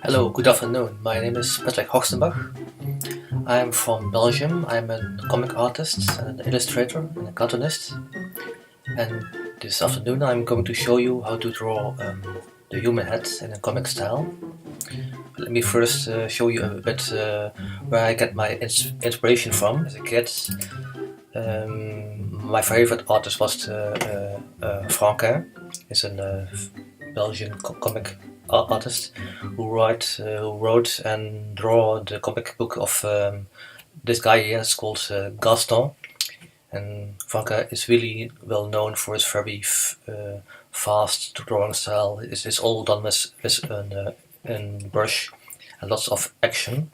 Hello, good afternoon. My name is Patrick Hoogstenbach. I'm from Belgium. I'm a comic artist, an illustrator, and a cartoonist. And this afternoon I'm going to show you how to draw the human head in a comic style. Let me first show you a bit where I get my inspiration from. As a kid, my favorite artist was Franquin. He's a Belgian comic artist who wrote and draw the comic book of this guy here. It's called Gaston, and Franquin is really well known for his very fast drawing style. It's all done with an brush and lots of action.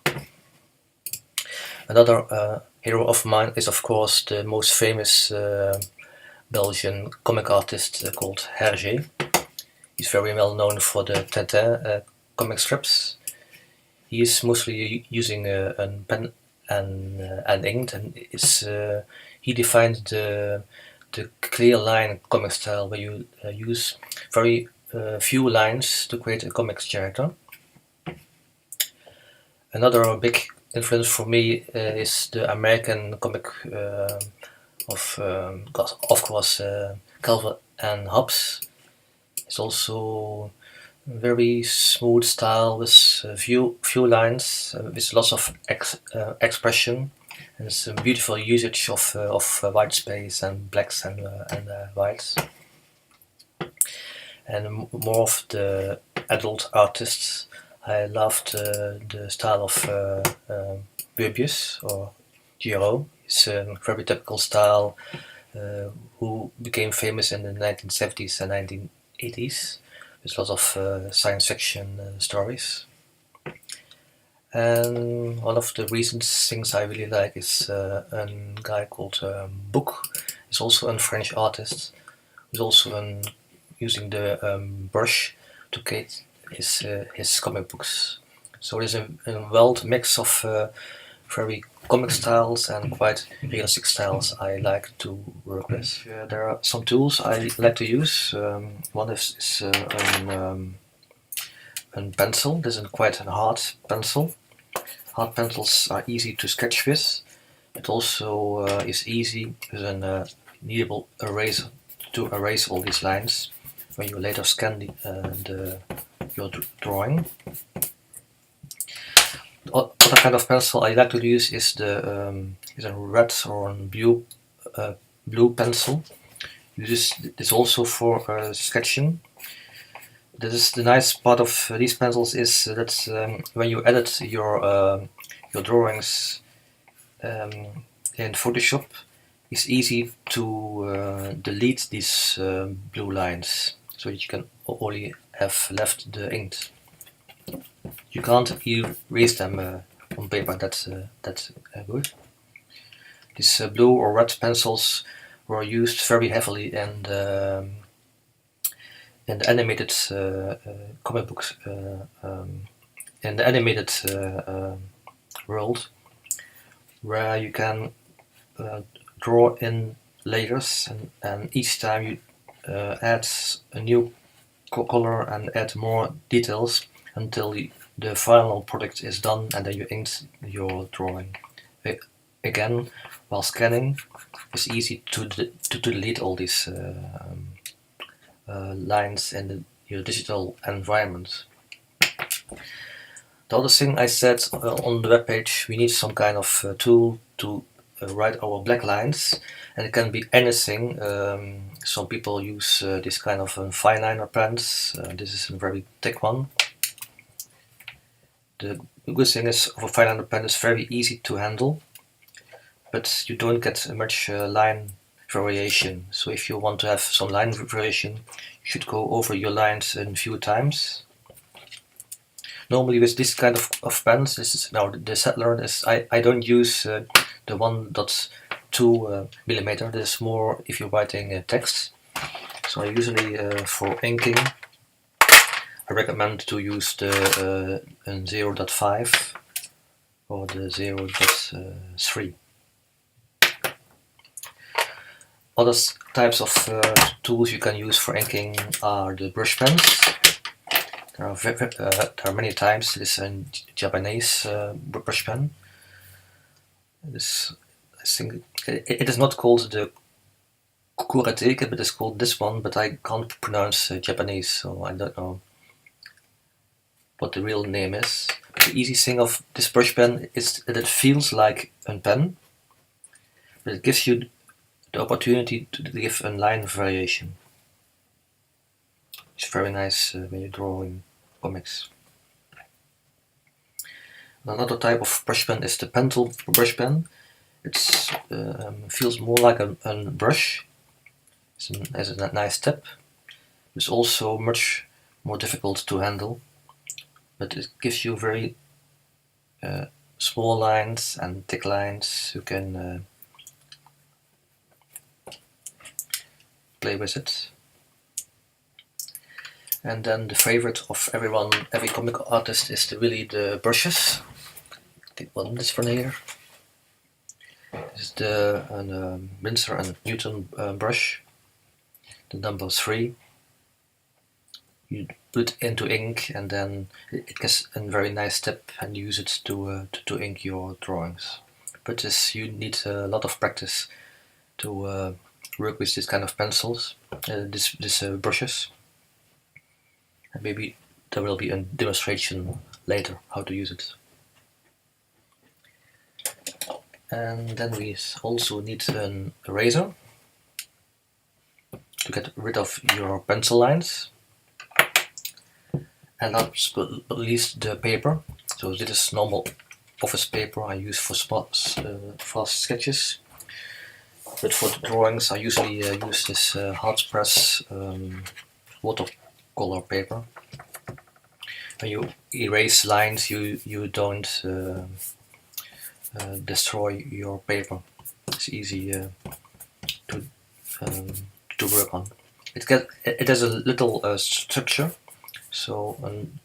Another hero of mine is of course the most famous Belgian comic artist called Hergé. He's very well known for the Tintin comic strips. He is mostly using a pen and ink, and he defined the clear line comic style where you use very few lines to create a comic character. Another big influence for me is the American comic of course Calvin and Hobbes. It's also very smooth style with few lines, with lots of expression, and it's a beautiful usage of white space and blacks and whites. And more of the adult artists, I loved the style of Möbius or Giraud. It's a very typical style who became famous in the 1970s and 1980s. There's lots of science fiction stories. And one of the recent things I really like is a guy called Book. He's also a French artist. He's also using the brush to create his comic books. So there's a wild mix of very comic styles and quite realistic styles I like to work with. There are some tools I like to use. One is a pencil. This is quite a hard pencil. Hard pencils are easy to sketch with. It also is easy with a kneadable eraser to erase all these lines when you later scan your drawing. Other kind of pencil I like to use is a red or a blue pencil. Use this also for sketching. This is the nice part of these pencils is that when you edit your drawings in Photoshop, it's easy to delete these blue lines, so that you can only have left the ink. You can't erase them on paper. That's good. These blue or red pencils were used very heavily in the animated comic books, in the animated world, where you can draw in layers, and each time you add a new color and add more details until the final product is done, and then you ink your drawing. Again, while scanning, it's easy to delete all these lines in your digital environment. The other thing I said on the webpage, we need some kind of tool to write our black lines, and it can be anything. Some people use this kind of fineliner pens. This is a very thick one. The good thing is of a fineliner pen is very easy to handle, but you don't get much line variation. So if you want to have some line variation, you should go over your lines a few times. Normally with this kind of pens, this is now the Settler. I don't use the 1.2 millimeter. This is more if you're writing text. So I usually for inking, I recommend to use the 0.5 or the 0.3. Other types of tools you can use for inking are the brush pens. There are many types. This is a Japanese brush pen. This, I think it is not called the Kuretake, but it's called this one. But I can't pronounce Japanese, so I don't know what the real name is. The easy thing of this brush pen is that it feels like a pen, but it gives you the opportunity to give a line variation. It's very nice when you're drawing comics. Another type of brush pen is the Pentel brush pen. It feels more like a brush. It has a nice tip. It's also much more difficult to handle, but it gives you very small lines and thick lines. You can play with it. And then the favorite of every comic artist is really the brushes. Take this one here. This is the Winsor and Newton brush, the number 3. You put it into ink, and then it gets a very nice tip, and use it to ink your drawings. But you need a lot of practice to work with this kind of pencils, these brushes. And maybe there will be a demonstration later how to use it. And then we also need an eraser to get rid of your pencil lines. And last but least, the paper. So this is normal office paper I use for fast sketches. But for the drawings I usually use this hard press watercolor paper. When you erase lines, you don't destroy your paper. It's easy to work on. It has a little structure. So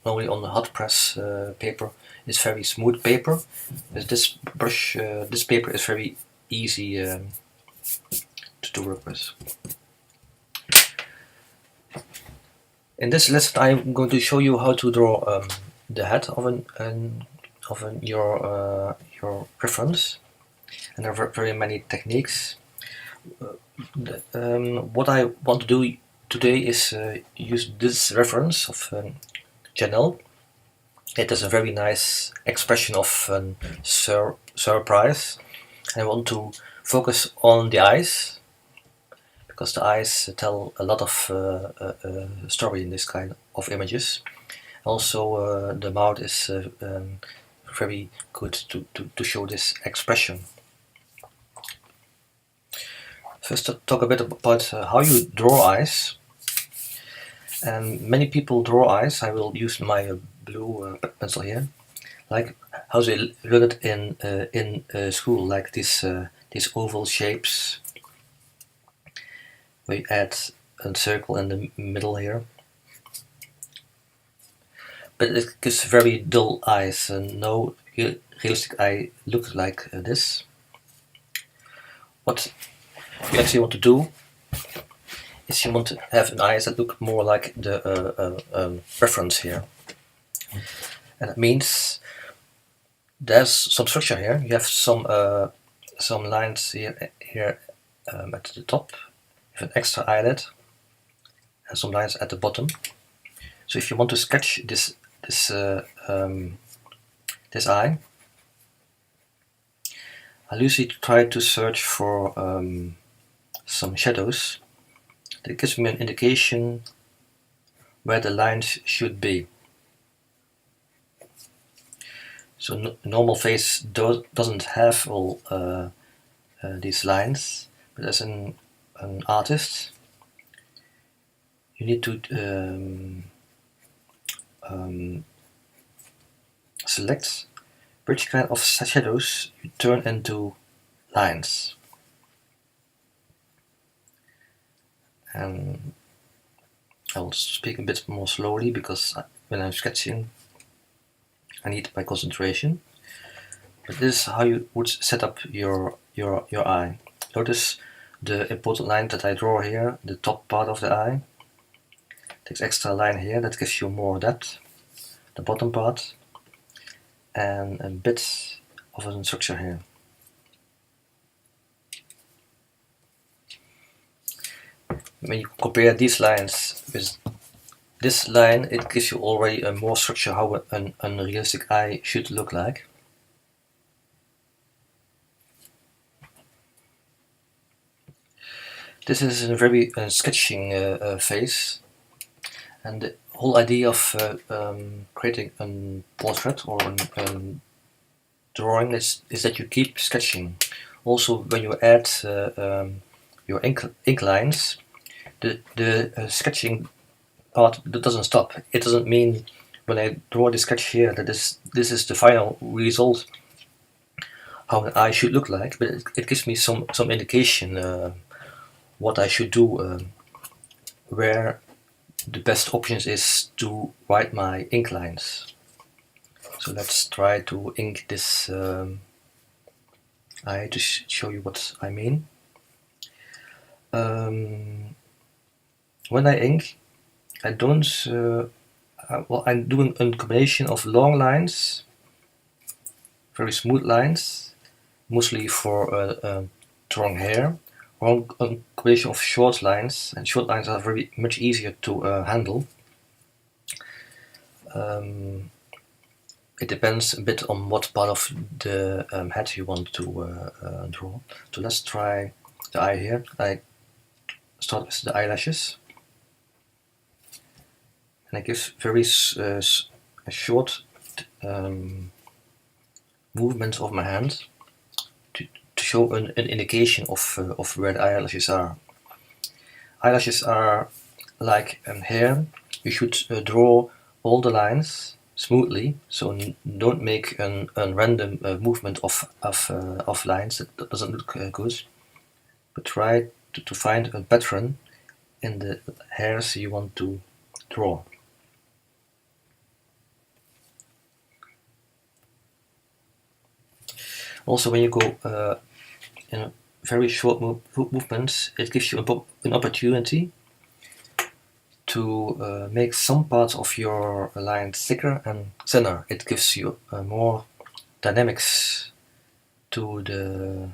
normally on the hot press paper is very smooth paper. But this paper is very easy to work with. In this lesson, I'm going to show you how to draw the head of your reference, and there are very many techniques. What I want to do today is use this reference of Janelle. It has a very nice expression of surprise. I want to focus on the eyes, because the eyes tell a lot of story in this kind of images. Also, the mouth is very good to show this expression. First, to talk a bit about how you draw eyes. And many people draw eyes. I will use my blue pencil here, like how they learn it in school, like these oval shapes. We add a circle in the middle here. But it gives very dull eyes, and no realistic eye looks like this. What you actually want to do is you want to have an eyes that look more like the reference here. And it means there's some structure here. You have some lines here at the top, with an extra eyelid, and some lines at the bottom. So if you want to sketch this eye, I usually try to search for some shadows that gives me an indication where the lines should be. So normal face doesn't have all these lines, but as an artist, you need to select which kind of shadows you turn into lines. And I will speak a bit more slowly, because when I'm sketching I need my concentration. But this is how you would set up your eye. Notice the important line that I draw here, the top part of the eye. Takes extra line here, that gives you more depth. the bottom part, and a bit of a structure here. When you compare these lines with this line, it gives you already a more structure how an unrealistic eye should look like. This is a very sketching phase, and the whole idea of creating a portrait or a drawing is that you keep sketching. Also, when you add your ink lines, the sketching part doesn't stop. It doesn't mean when I draw the sketch here that this is the final result, how an eye should look like, but it gives me some indication what I should do, where the best options is to write my ink lines. So let's try to ink this eye to show you what I mean. When I ink, I don't, well, I'm doing a combination of long lines, very smooth lines, mostly for drawing hair, or a combination of short lines, and short lines are very much easier to handle. It depends a bit on what part of the head you want to draw. So let's try the eye here. I start with the eyelashes, and I give very short movements of my hand to show an indication of where the eyelashes are. Eyelashes are like hair. You should draw all the lines smoothly, so don't make a random movement of lines. That doesn't look good. But try to find a pattern in the hairs you want to draw. Also, when you go in very short movements, it gives you an opportunity to make some parts of your line thicker and thinner. It gives you more dynamics to the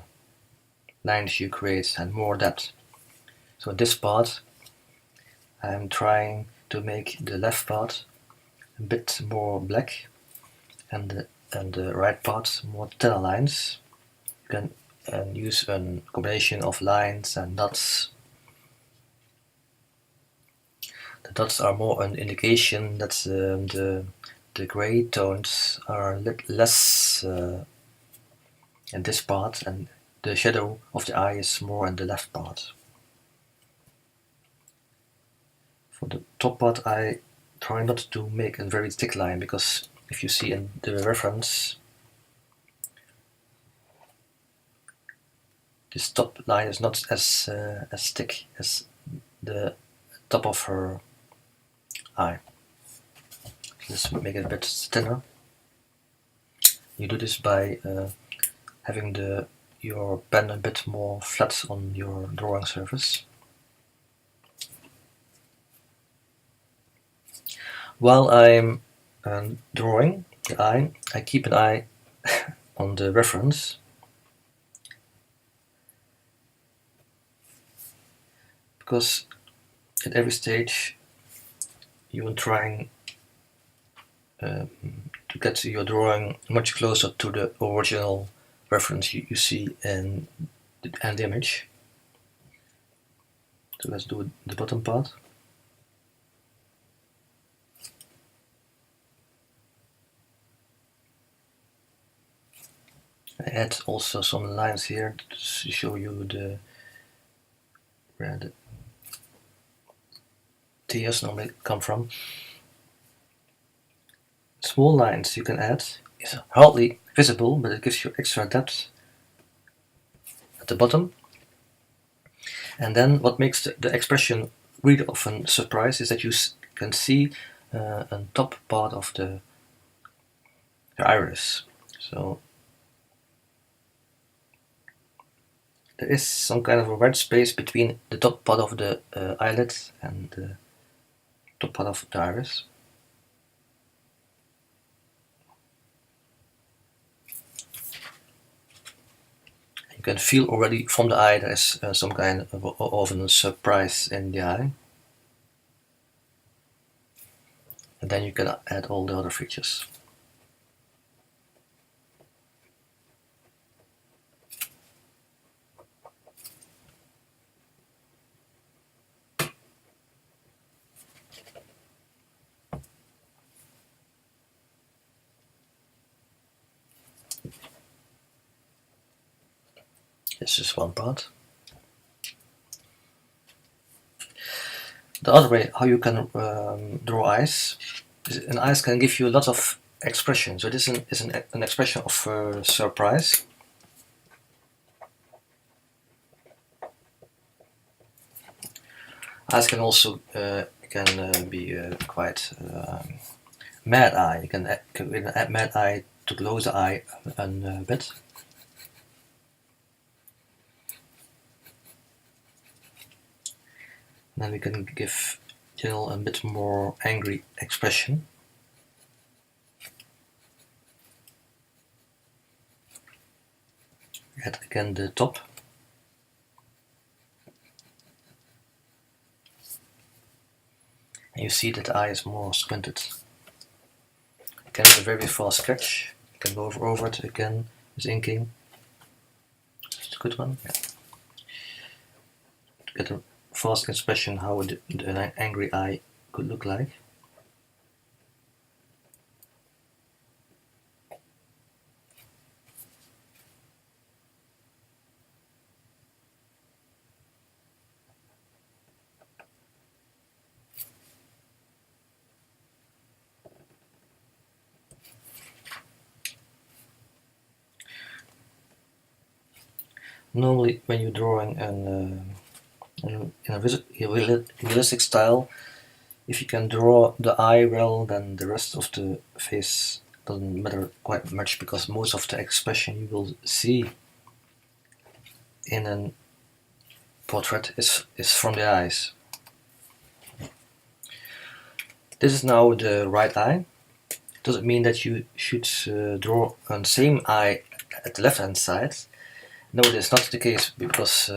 lines you create and more depth. So in this part, I'm trying to make the left part a bit more black and the right part more thinner lines. You can use a combination of lines and dots. The dots are more an indication that the gray tones are less in this part, and the shadow of the eye is more in the left part. For the top part, I try not to make a very thick line, because if you see in the reference, this top line is not as thick as the top of her eye. Let's make it a bit thinner. You do this by having your pen a bit more flat on your drawing surface. While I'm drawing the eye, I keep an eye on the reference, because at every stage you are trying to get your drawing much closer to the original reference you see in the end image. So let's do the bottom part. I add also some lines here to show you where the tears normally come from. Small lines you can add. It's hardly visible, but it gives you extra depth at the bottom. And then what makes the expression really often surprise is that you can see a top part of the iris. So there is some kind of a red space between the top part of the eyelid and the top part of the iris. You can feel already from the eye there is some kind of a surprise in the eye. And then you can add all the other features. This is one part. The other way how you can draw eyes is an eyes can give you a lot of expression. So this is an expression of surprise. Eyes can also be quite mad eye. You can add mad eye to close the eye a bit. Then we can give Jill a bit more angry expression. Add again the top. And you see that the eye is more squinted. Again, a very fast sketch. You can go over it again with inking. It's a good one. Yeah. To get a fast expression how an angry eye could look like. Normally, when you're drawing in a realistic style, if you can draw the eye well, then the rest of the face doesn't matter quite much, because most of the expression you will see in a portrait is from the eyes. This is now the right eye. Doesn't mean that you should draw the same eye at the left hand side. No, that's not the case, because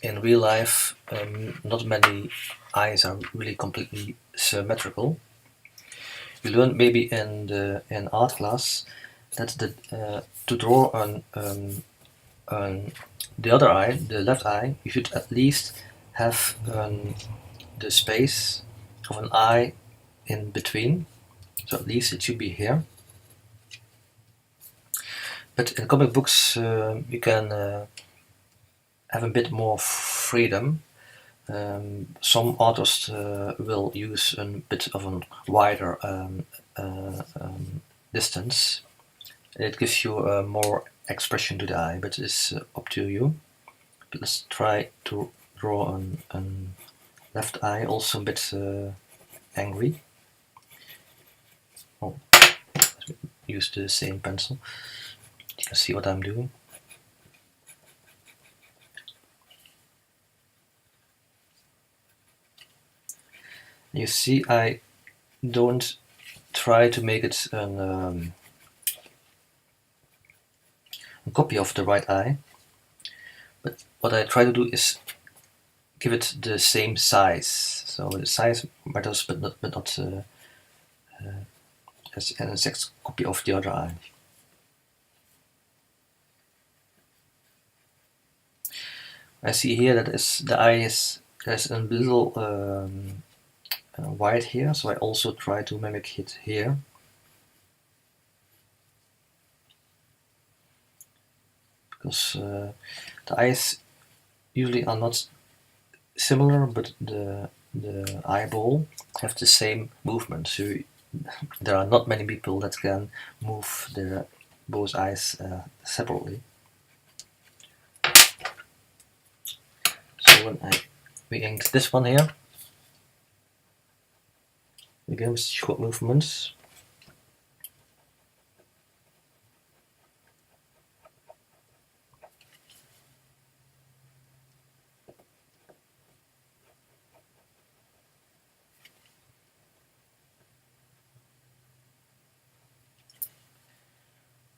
in real life not many eyes are really completely symmetrical. You learned maybe in art class that to draw the other eye, the left eye, you should at least have the space of an eye in between. So at least it should be here. But in comic books you can have a bit more freedom. Some artists will use a bit of a wider distance. It gives you more expression to the eye, but it's up to you. But let's try to draw a left eye, also a bit angry. Oh, use the same pencil. You can see what I'm doing. You see, I don't try to make it a copy of the right eye, but what I try to do is give it the same size. So the size matters, but not as an exact copy of the other eye. I see here that the eye there's a little white here, so I also try to mimic it here. Because the eyes usually are not similar, but the eyeball have the same movement. So there are not many people that can move their both eyes separately. So when we inked this one here, again with short movements.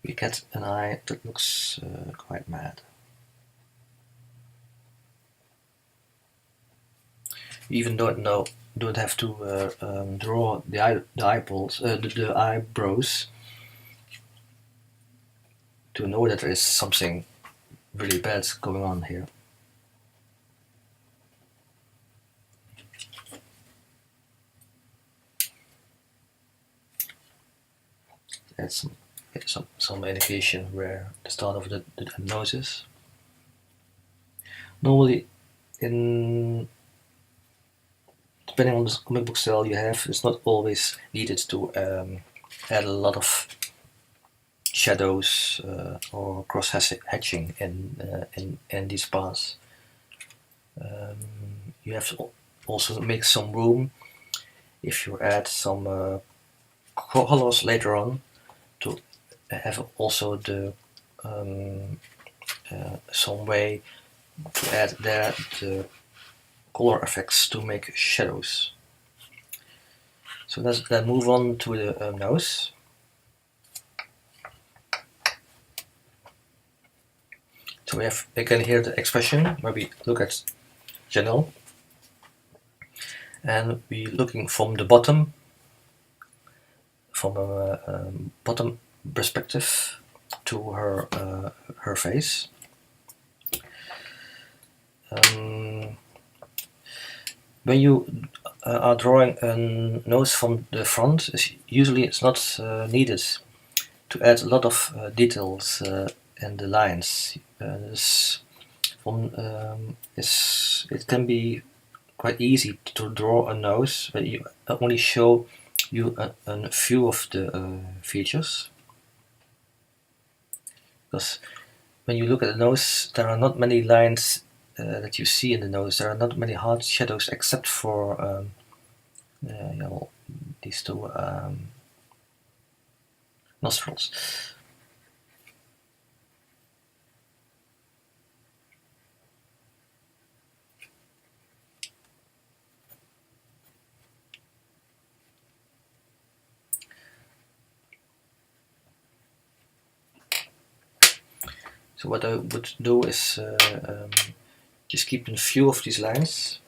We get an eye that looks quite mad. You even don't have to draw the eyeballs, the eyebrows, to know that there is something really bad going on here. That's some indication where the start of the nose is. Normally, depending on the comic book style you have, it's not always needed to add a lot of shadows or cross hatching in these parts. You have to also make some room if you add some colors later on to have also the some way to add there the color effects to make shadows. So let's then move on to the nose. So we have again here the expression where we look at Janelle, and we looking from the bottom, from a bottom perspective to her face. When you are drawing a nose from the front, usually it's not needed to add a lot of details in the lines. It can be quite easy to draw a nose, but you only show you a few of the features. Because when you look at the nose, there are not many lines that you see in the nose. There are not many hard shadows except for these two nostrils. So what I would do is just keep a few of these lines.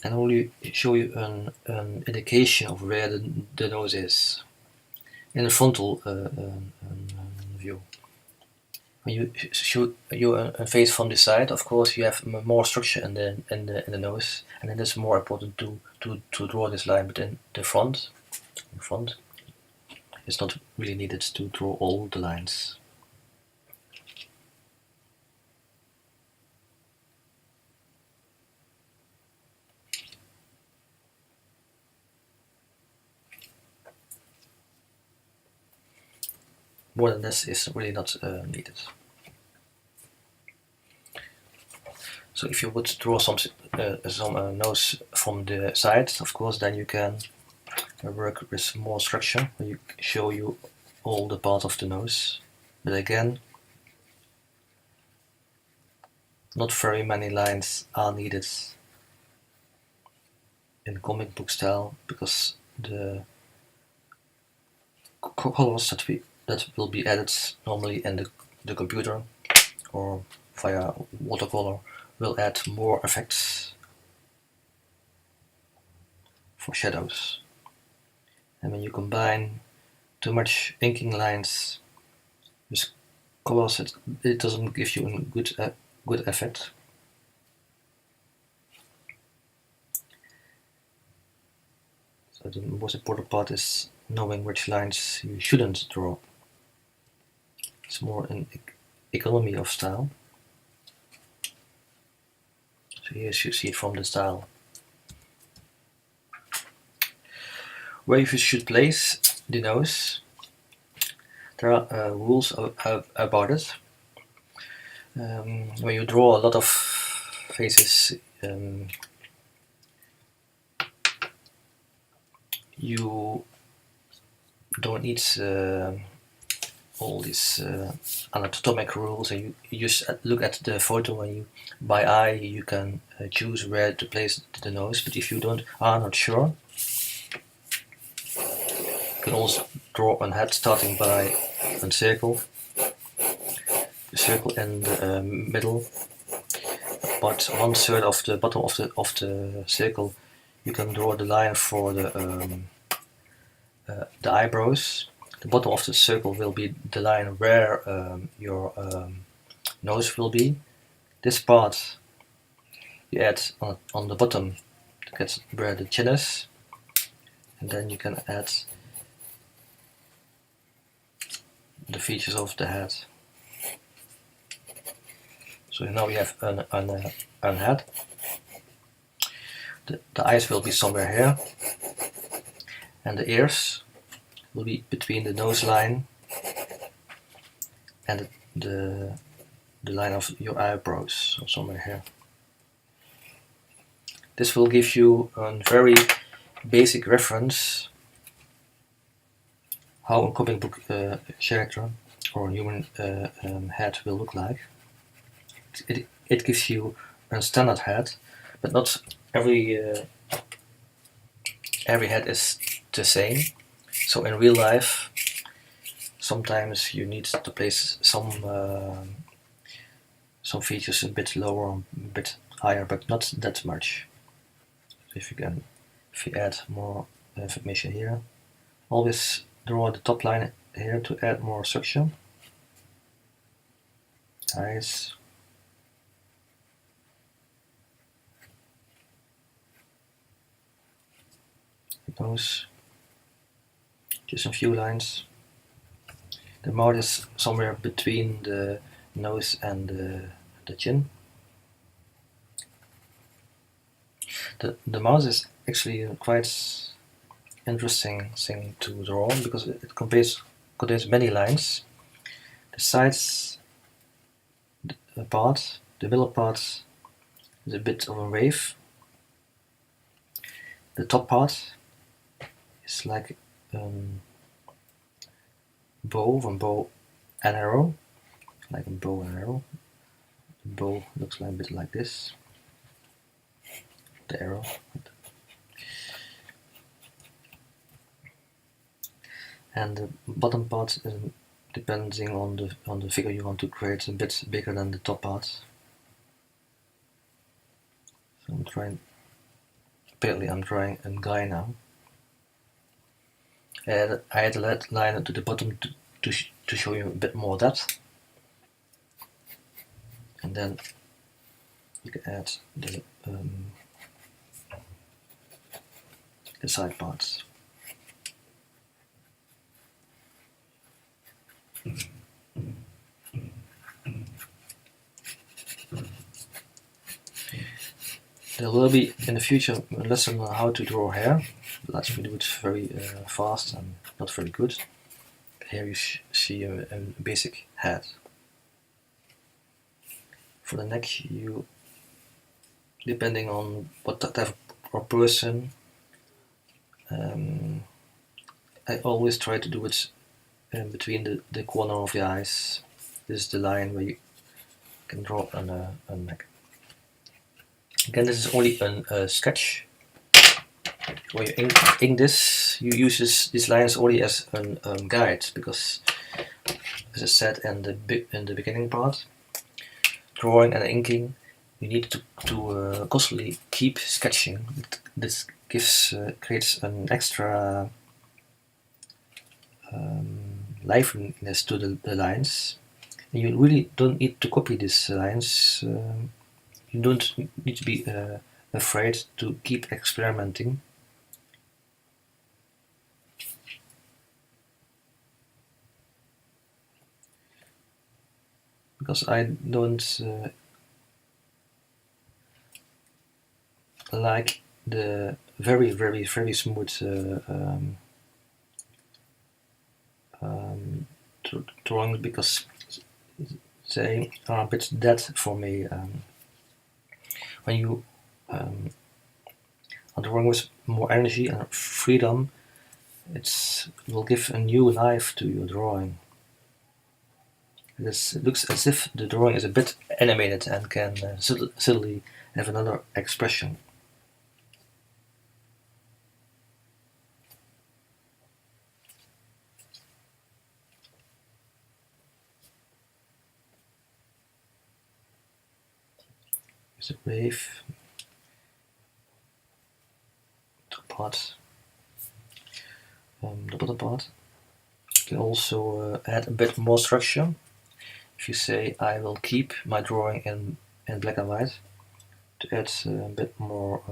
And only show you an indication of where the nose is in the frontal view. When you shoot a face from the side, of course you have more structure in the nose, and then it's more important to draw this line. But in the front, it's not really needed to draw all the lines. More than this is really not needed. So if you would draw some nose from the side, of course, then you can work with more structure. You show you all the parts of the nose, but again, not very many lines are needed in comic book style, because the colors that will be added normally in the computer or via watercolor will add more effects for shadows. And when you combine too much inking lines with colors, it doesn't give you a good effect. So the most important part is knowing which lines you shouldn't draw. It's more an economy of style. So here you see it from the style. Where you should place the nose, there are rules about it. When you draw a lot of faces, you don't need all these anatomic rules, and you just look at the photo, and by eye you can choose where to place the nose. But if you are not sure, you can also draw a head starting by a circle circle in the middle, but 1/3 of the bottom of the circle you can draw the line for the eyebrows. The bottom of the circle will be the line where your nose will be. This part you add on the bottom to get where the chin is, and then you can add the features of the head. So now we have an head. The eyes will be somewhere here, and the ears will be between the nose line and the line of your eyebrows, so somewhere here. This will give you a very basic reference how a comic book character or a human head will look like. It gives you a standard head, but not every head is the same. So in real life, sometimes you need to place some features a bit lower or a bit higher, but not that much. So if you add more information here, always draw the top line here to add more structure. Eyes. Nose. Just a few lines. The mouth is somewhere between the nose and the chin. The mouth is actually a quite interesting thing to draw because it contains many lines. The sides part, the middle part is a bit of a wave. The top part is like bow and arrow, like a bow and arrow. The bow looks like a bit like this. The arrow. And the bottom part is, depending on the figure you want to create, a bit bigger than the top part. So I'm drawing a guy now. And I add a line to the bottom to show you a bit more depth. And then you can add the side parts. There will be in the future a lesson on how to draw hair. Let's do it very fast and not very good. Here you see a basic head. For the neck, you, depending on what type of person, I always try to do it between the corner of the eyes. This is the line where you can draw a neck. Again, this is only a sketch. When you ink this, you use these lines only as a guide, because, as I said in the beginning part, drawing and inking, you need to constantly keep sketching. This creates an extra liveliness to the lines. And you really don't need to copy these lines. You don't need to be afraid to keep experimenting. Because I don't like the very smooth drawings, because they are a bit dead for me. When you are drawing with more energy and freedom, it will give a new life to your drawing. It looks as if the drawing is a bit animated and can subtly have another expression. Use a wave. Top part. The bottom part. You can also add a bit more structure. If you say I will keep my drawing in black and white, to add a bit more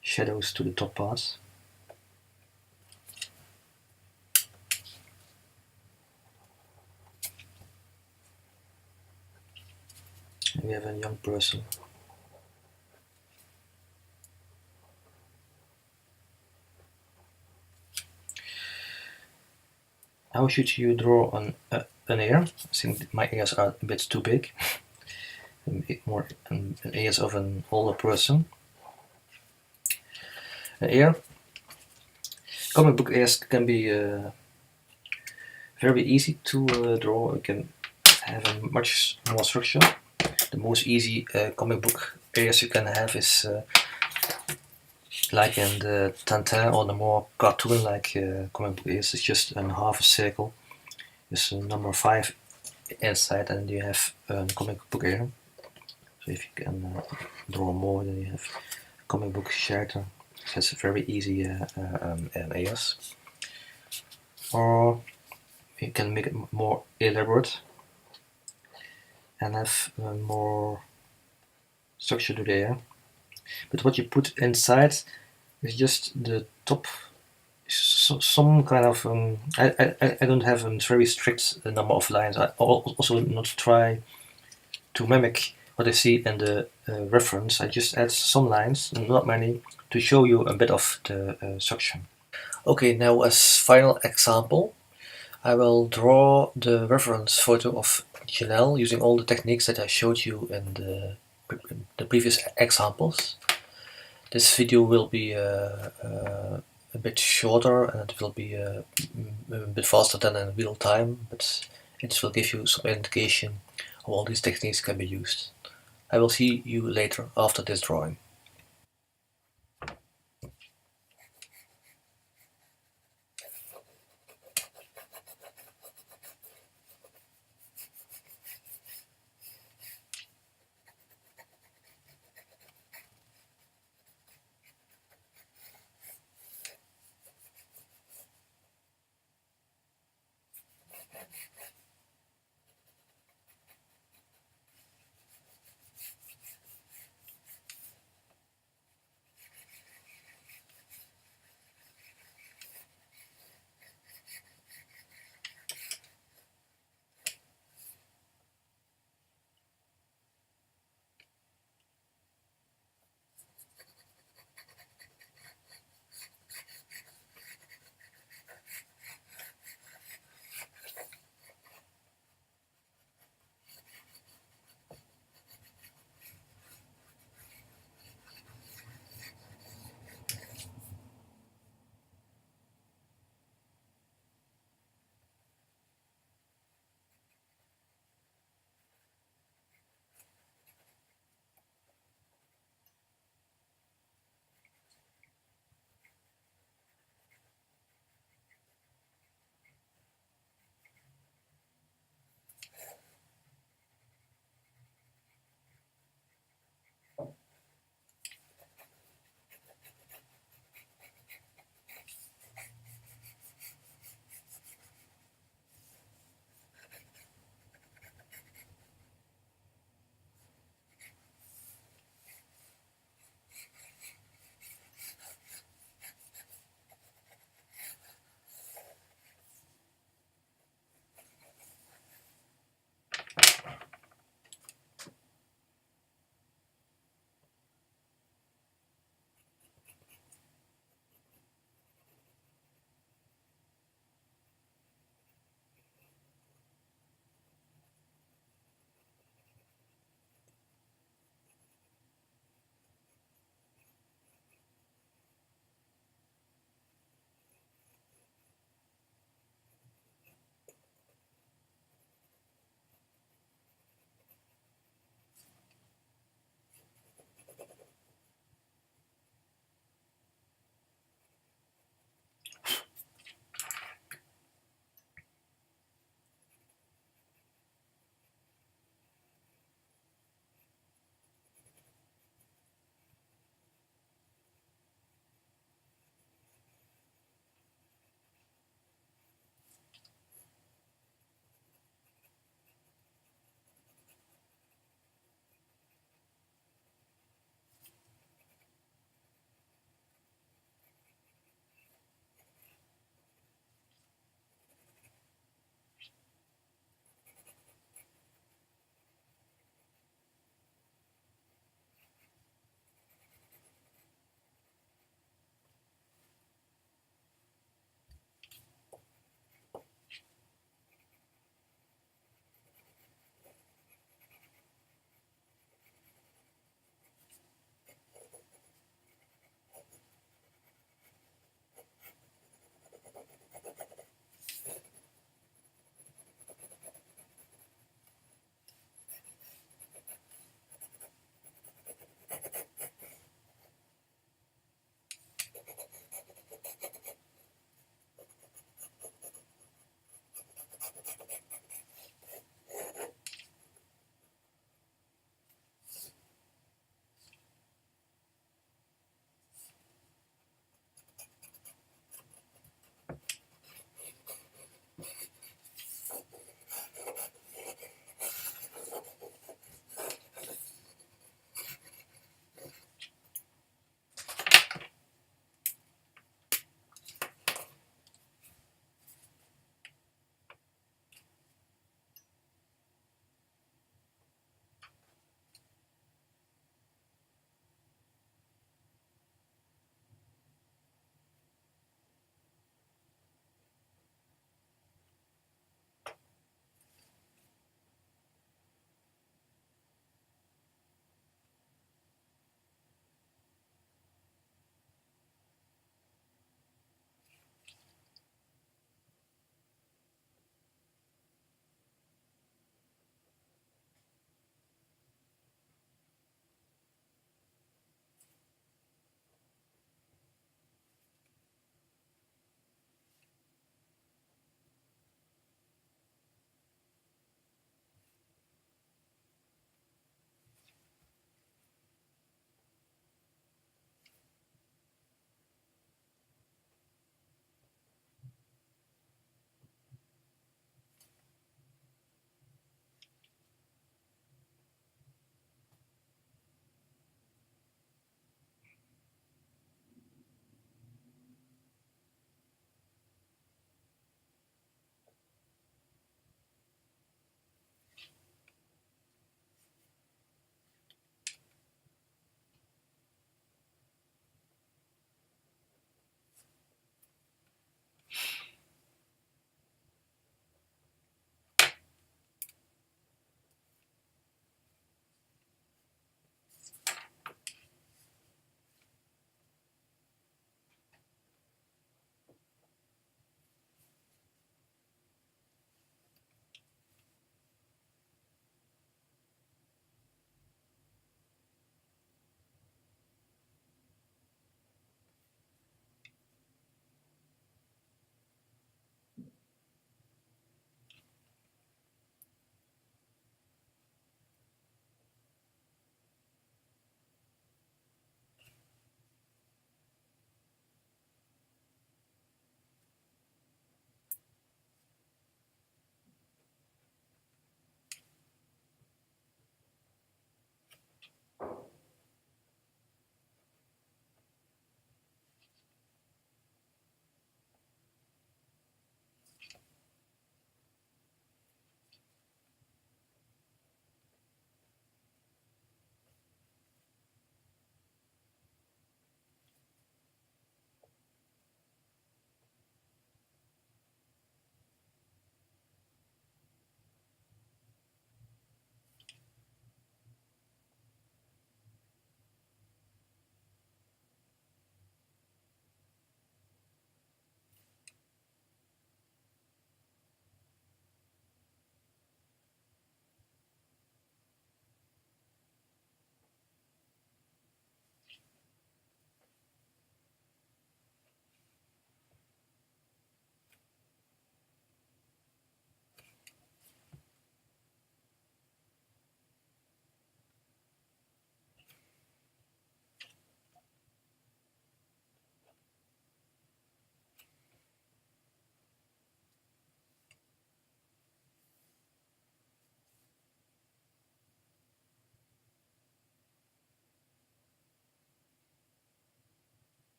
shadows to the top parts. We have a young person. How should you draw an ear? I think my ears are a bit too big. More an ears of an older person. An ear. Comic book ears can be very easy to draw. You can have a much more structure. The most easy comic book ears you can have is like in the Tintin or the more cartoon-like comic book ears. It's just a half a circle. There's a number 5 inside, and you have a comic book ear. So if you can draw more, then you have comic book character. That's very easy ears. Or you can make it more elaborate and have more structure to the ear. But what you put inside is just the top. Some kind of I don't have a very strict number of lines. I also not try to mimic what I see in the reference. I just add some lines, not many, to show you a bit of the structure. Okay, now as final example, I will draw the reference photo of Janelle using all the techniques that I showed you in the previous examples. This video will be a bit shorter, and it will be a bit faster than in real time, but it will give you some indication how all these techniques can be used. I will see you later after this drawing.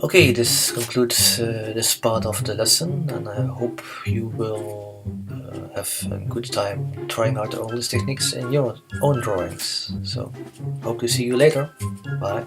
Okay, this concludes this part of the lesson, and I hope you will have a good time trying out all these techniques in your own drawings. So, hope to see you later. Bye.